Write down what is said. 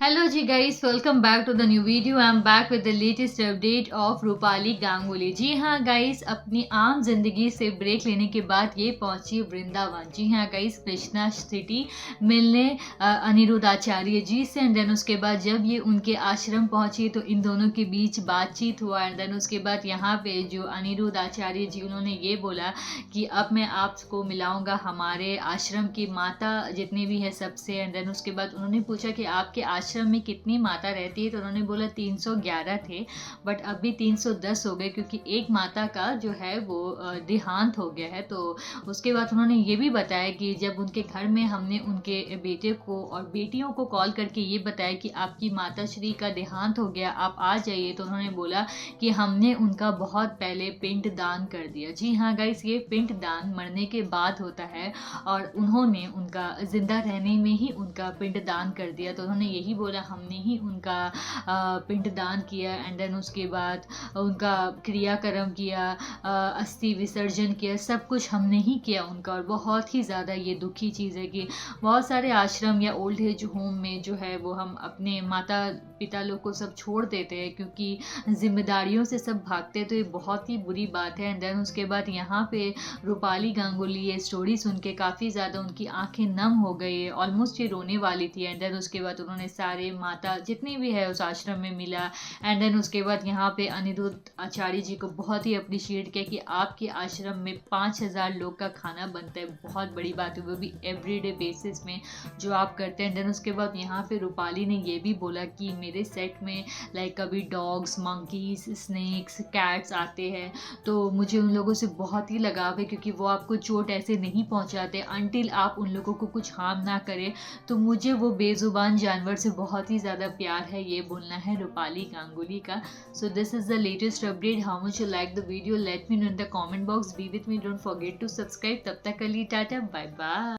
Hello जी guys, welcome back to the new video. I am back with the latest update of Rupali Ganguly. जी हाँ guys, अपनी आम जिंदगी से ब्रेक लेने के बाद ये पहुंची वृंदावन। जी हाँ गाइस, कृष्णा सिटी मिलने अनिरुद्ध आचार्य जी से। एंड देन उसके बाद जब ये उनके आश्रम पहुंची तो इन दोनों के बीच बातचीत हुआ। एंड देन उसके बाद यहाँ पे जो अनिरुद्ध आचार्य जी, उन्होंने ये बोला कि अब मैं आपको मिलाऊंगा हमारे आश्रम की माता जितनी भी है सबसे। एंड देन उसके बाद उन्होंने पूछा कि आपके आश्रम में कितनी माता रहती है, तो उन्होंने बोला 311 थे, बट अभी 310 हो गए क्योंकि एक माता का जो है वो देहांत हो गया है। तो उसके बाद उन्होंने ये भी बताया कि जब उनके घर में हमने उनके बेटे को और बेटियों को कॉल करके ये बताया कि आपकी माता श्री का देहांत हो गया, आप आ जाइए, तो उन्होंने बोला कि हमने उनका बहुत पहले पिंड दान कर दिया। जी हाँ गाइस, ये पिंड दान मरने के बाद होता है और उन्होंने उनका जिंदा रहने में ही उनका पिंड दान कर दिया। तो उन्होंने यही बोला हमने ही उनका पिंड दान किया। एंड देन उसके बाद उनका क्रियाक्रम किया, अस्थि विसर्जन किया, सब कुछ हमने ही किया उनका। और बहुत ही ज़्यादा ये दुखी चीज़ है कि बहुत सारे आश्रम या ओल्ड एज होम में जो है वो हम अपने माता पिता लोग को सब छोड़ देते हैं क्योंकि जिम्मेदारियों से सब भागते हैं। तो ये बहुत ही बुरी बात है। एंड देन उसके बाद यहाँ पे रूपाली गांगुली ये स्टोरी सुन के काफ़ी ज़्यादा उनकी आंखें नम हो गई है, ऑलमोस्ट ये रोने वाली थी। एंड देन उसके बाद उन्होंने सारे माता जितनी भी है उस आश्रम में मिला। एंड देन उसके बाद यहाँ पे अनिरुद्ध आचार्य जी को बहुत ही अप्रिशिएट किया कि आपके आश्रम में 5,000 लोग का खाना बनता है, बहुत बड़ी बात है, वो भी एवरीडे बेसिस में जो आप करते हैं। देन उसके बाद यहाँ पे रूपाली ने ये भी बोला कि मेरे सेट में लाइक कभी डॉग्स, मंकीज, स्नेक्स, कैट्स आते हैं तो मुझे उन लोगों से बहुत ही लगाव है क्योंकि वो आपको चोट ऐसे नहीं पहुंचाते अनटिल आप उन लोगों को कुछ हार्म ना करें। तो मुझे वो बेजुबान जानवर से बहुत ही ज़्यादा प्यार है, ये बोलना है रूपाली गांगुली का। So this is the latest update. How much you like the video, let me know in the comment box. Be with me, don't forget to subscribe. तब तक के लिए टाटा, बाय बाय।